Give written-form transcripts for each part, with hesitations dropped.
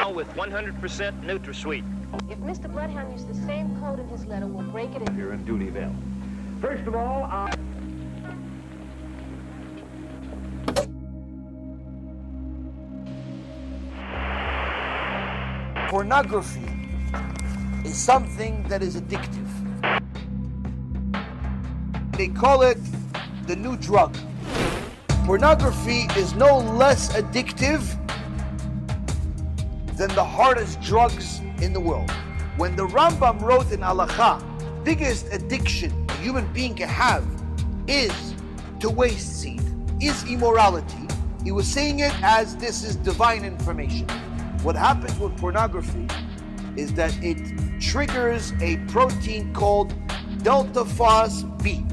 now with 100% NutraSweet. If Mr. Bloodhound used the same code in his letter, we'll break it in. You're in Dutyville. First of all, Pornography is something that is addictive. They call it the new drug. Pornography is no less addictive than the hardest drugs in the world. When the Rambam wrote in Halakha, biggest addiction a human being can have is to waste seed, is immorality. He was saying it as this is divine information. What happens with pornography is that it triggers a protein called delta phos B.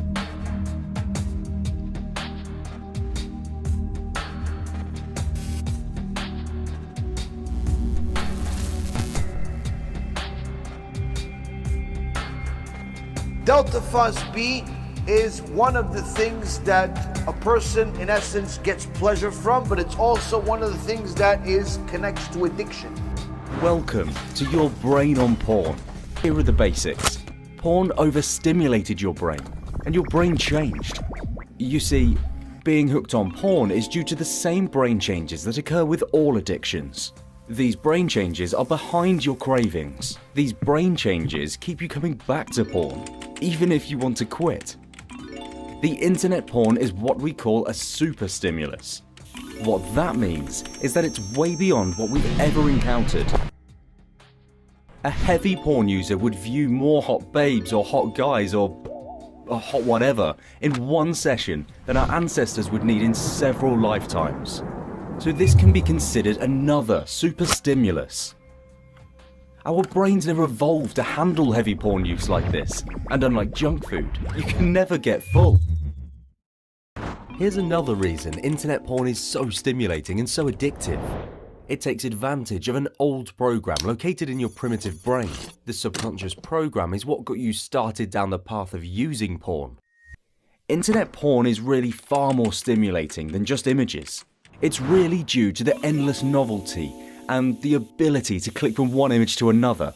Delta phos B is one of the things that a person, in essence, gets pleasure from, but it's also one of the things that connects to addiction. Welcome to Your Brain on Porn. Here are the basics. Porn overstimulated your brain, and your brain changed. You see, being hooked on porn is due to the same brain changes that occur with all addictions. These brain changes are behind your cravings. These brain changes keep you coming back to porn, even if you want to quit. The internet porn is what we call a super stimulus. What that means is that it's way beyond what we've ever encountered. A heavy porn user would view more hot babes or hot guys or hot whatever in one session than our ancestors would need in several lifetimes. So this can be considered another super stimulus. Our brains never evolved to handle heavy porn use like this, and unlike junk food, you can never get full. Here's another reason internet porn is so stimulating and so addictive. It takes advantage of an old program located in your primitive brain. The subconscious program is what got you started down the path of using porn. Internet porn is really far more stimulating than just images. It's really due to the endless novelty and the ability to click from one image to another.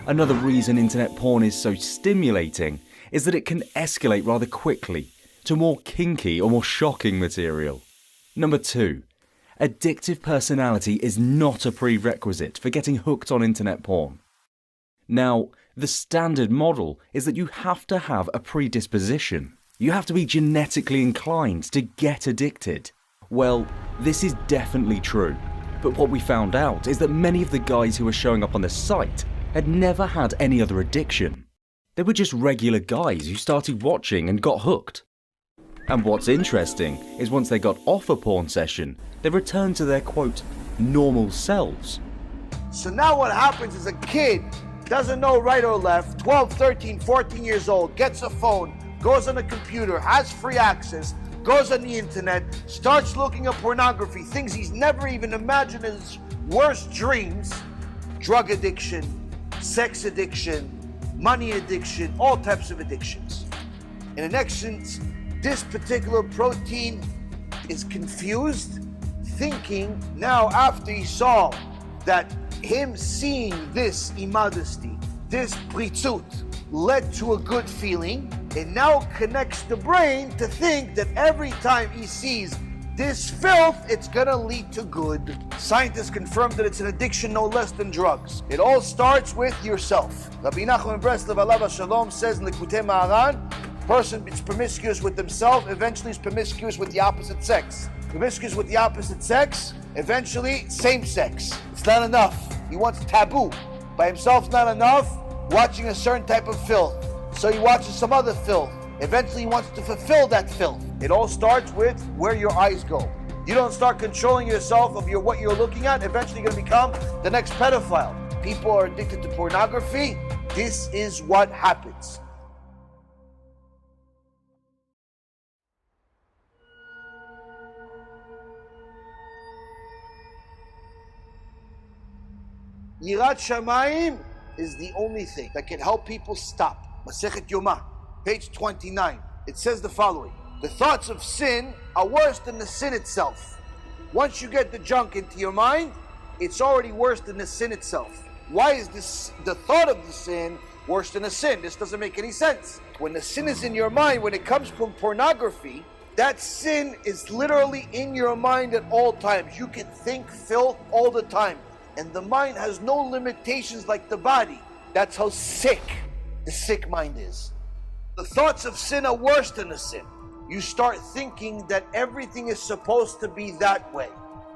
Another reason internet porn is so stimulating is that it can escalate rather quickly to more kinky or more shocking material. Number 2. Addictive personality is not a prerequisite for getting hooked on internet porn. Now, the standard model is that you have to have a predisposition. You have to be genetically inclined to get addicted. Well, this is definitely true. But what we found out is that many of the guys who were showing up on the site had never had any other addiction. They were just regular guys who started watching and got hooked. And what's interesting is once they got off a porn session, they returned to their quote, normal selves. So now what happens is a kid doesn't know right or left, 12, 13, 14 years old, gets a phone, goes on a computer, has free access, goes on the internet, starts looking at pornography, things he's never even imagined in his worst dreams, drug addiction, sex addiction, money addiction, all types of addictions. In essence, this particular protein is confused, thinking now after he saw that him seeing this immodesty, this pritzut, led to a good feeling, it now connects the brain to think that every time he sees this filth, it's gonna lead to good. Scientists confirm that it's an addiction no less than drugs. It all starts with yourself. Rabbi Nachman Breslev Alav Shalom says in Likutei Maharan, person is promiscuous with himself, eventually is promiscuous with the opposite sex. Promiscuous with the opposite sex, eventually same sex. It's not enough. He wants taboo. By himself, not enough. Watching a certain type of filth. So he watches some other filth. Eventually he wants to fulfill that filth. It all starts with where your eyes go. You don't start controlling yourself of what you're looking at, eventually you're going to become the next pedophile. People are addicted to pornography. This is what happens. Yirat Shamayim is the only thing that can help people stop. Masechet Yomah, page 29. It says the following: the thoughts of sin are worse than the sin itself. Once you get the junk into your mind, it's already worse than the sin itself. Why is this, the thought of the sin, worse than a sin? This doesn't make any sense. When the sin is in your mind, when it comes from pornography, that sin is literally in your mind at all times. You can think filth all the time. And the mind has no limitations like the body. That's how sick the sick mind is. The thoughts of sin are worse than the sin. You start thinking that everything is supposed to be that way.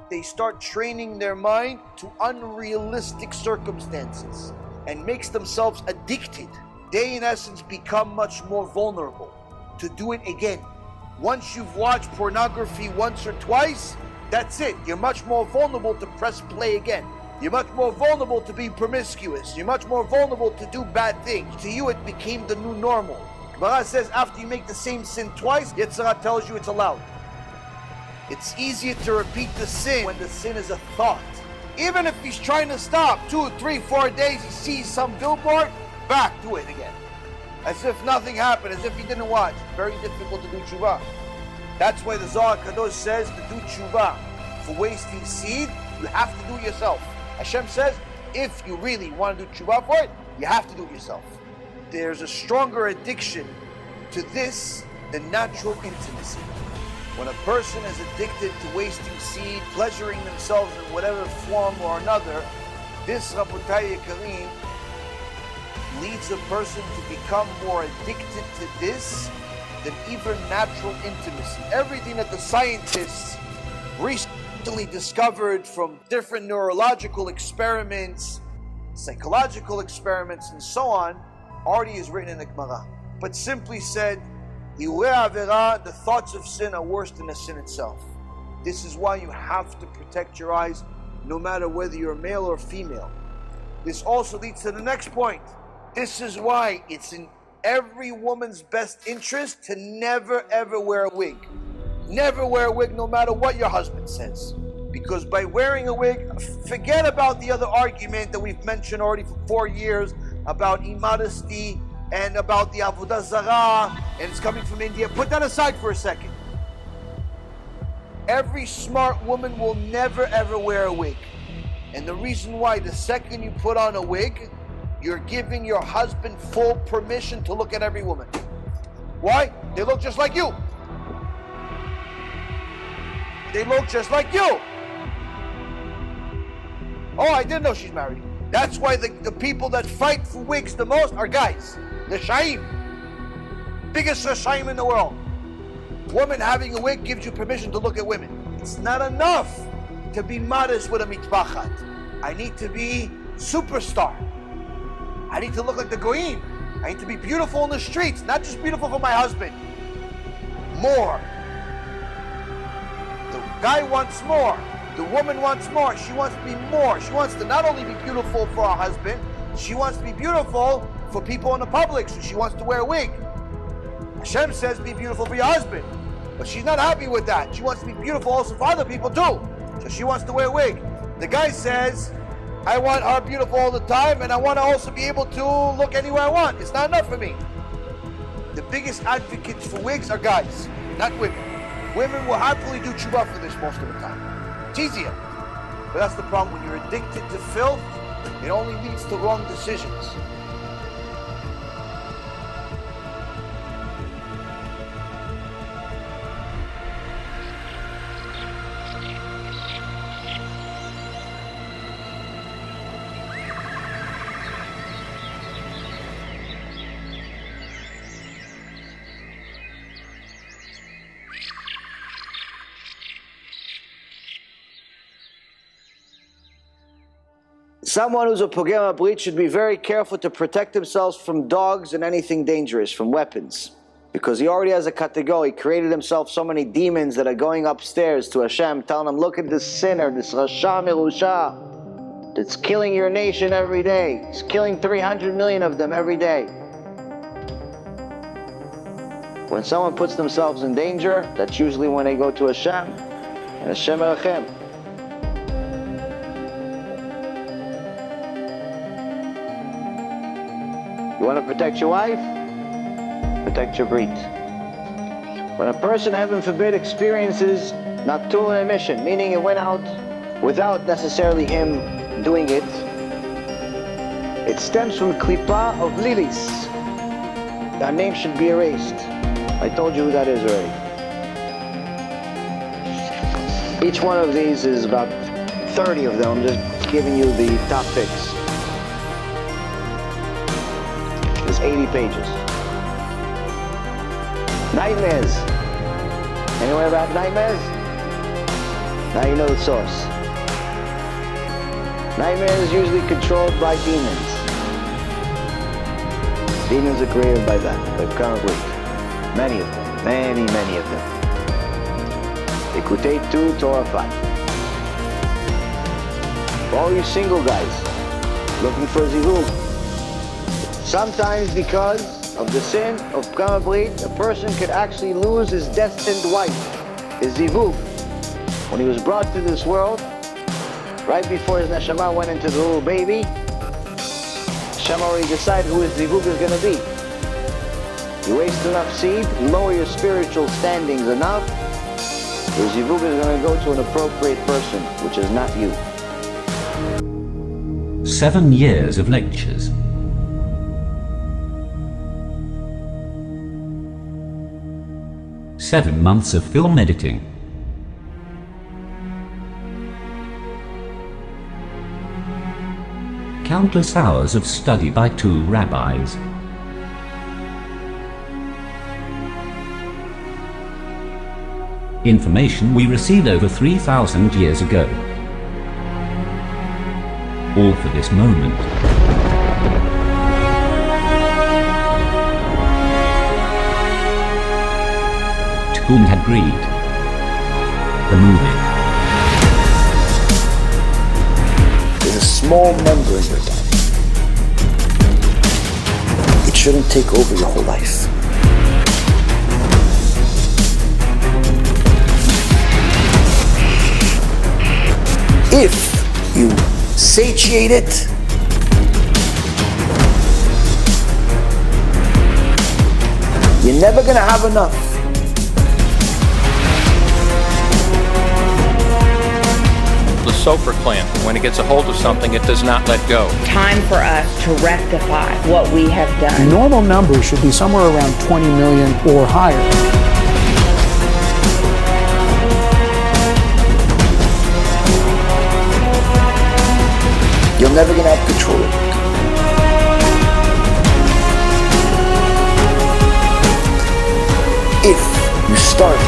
They start training their mind to unrealistic circumstances and makes themselves addicted. They, in essence, become much more vulnerable to do it again. Once you've watched pornography once or twice, that's it. You're much more vulnerable to press play again. You're much more vulnerable to be promiscuous. You're much more vulnerable to do bad things. To you, it became the new normal. Vaera says after you make the same sin twice, Yitzhak tells you it's allowed. It's easier to repeat the sin when the sin is a thought. Even if he's trying to stop 2, 3, 4 days, he sees some billboard, back, do it again. As if nothing happened, as if he didn't watch. Very difficult to do TeShuva. That's why the Zohar Kadosh says to do TeShuva for wasting seed, you have to do it yourself. Hashem says, if you really want to do TeShuva for it, you have to do it yourself. There's a stronger addiction to this than natural intimacy. When a person is addicted to wasting seed, pleasuring themselves in whatever form or another, this, Rabotai Yekarim, leads a person to become more addicted to this than even natural intimacy. Everything that the scientists recently discovered from different neurological experiments, psychological experiments, and so on, already is written in the Gemara. But simply said, the thoughts of sin are worse than the sin itself. This is why you have to protect your eyes no matter whether you're male or female. This also leads to the next point. This is why it's in every woman's best interest to never ever wear a wig. Never wear a wig no matter what your husband says. Because by wearing a wig, forget about the other argument that we've mentioned already for 4 years about immodesty and about the Avodah Zarah, and it's coming from India. Put that aside for a second. Every smart woman will never ever wear a wig. And the reason why, the second you put on a wig, you're giving your husband full permission to look at every woman. Why? They look just like you. They look just like you. Oh, I didn't know she's married. That's why the people that fight for wigs the most are guys. The Shaim. Biggest Shaim in the world. Woman having a wig gives you permission to look at women. It's not enough to be modest with a mitbachat. I need to be superstar. I need to look like the Goyim. I need to be beautiful in the streets, not just beautiful for my husband. More. The guy wants more. The woman wants more. She wants to be more. She wants to not only be beautiful for her husband, she wants to be beautiful for people in the public, so she wants to wear a wig. Hashem says be beautiful for your husband, but she's not happy with that. She wants to be beautiful also for other people too, so she wants to wear a wig. The guy says, I want her beautiful all the time, and I want to also be able to look anywhere I want. It's not enough for me. The biggest advocates for wigs are guys, not women. Women will happily do TeShuva for this most of the time. It's easier. But that's the problem. When you're addicted to filth, it only leads to wrong decisions. Someone who's a pogem abrit should be very careful to protect themselves from dogs and anything dangerous, from weapons. Because he already has a category. He created himself so many demons that are going upstairs to Hashem, telling him, look at this sinner, this Rasha Mirusha, that's killing your nation every day. He's killing 300 million of them every day. When someone puts themselves in danger, that's usually when they go to Hashem, and Hashem Erachem. You want to protect your wife? Protect your breed. When a person, heaven forbid, experiences natul emission, meaning it went out without necessarily him doing it. It stems from Klipa of Lilis. Our name should be erased. I told you who that is already. Each one of these is about 30 of them. I'm just giving you the top picks. There's 80 pages. Nightmares. Anyone ever had nightmares? Now you know the source. Nightmares is usually controlled by demons. Demons are created by that, by Kabbalists. Many of them. Many of them. Écoutez 2, Torah 5. For all you single guys looking for zivug, sometimes because of the sin of Kabbalists, a person could actually lose his destined wife, his zivug. When he was brought to this world, right before his neshama went into the little baby, Hashem already decided who his zivug is going to be. You waste enough seed, lower your spiritual standings enough, your zivug is going to go to an appropriate person, which is not you. 7 years of lectures. Seven months of film editing. Countless hours of study by 2 rabbis. Information we received over 3,000 years ago. All for this moment. Tikkun had greed. The movie. There's a small member in your body. It shouldn't take over your whole life. If you satiate it, you're never gonna have enough. The Sofer clan, when it gets a hold of something, it does not let go. Time for us to rectify what we have done. Normal numbers should be somewhere around 20 million or higher. You're never gonna have control of it. If you start it,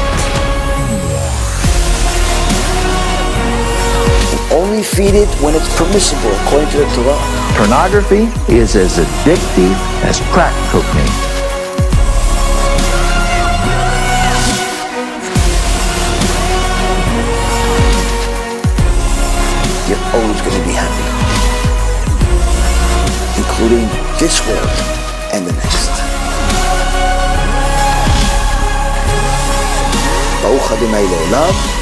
only feed it when it's permissible according to the Torah. Pornography is as addictive as crack cocaine. You're always going to be happy, including this world and the next. Baruch Adonai Le'olam.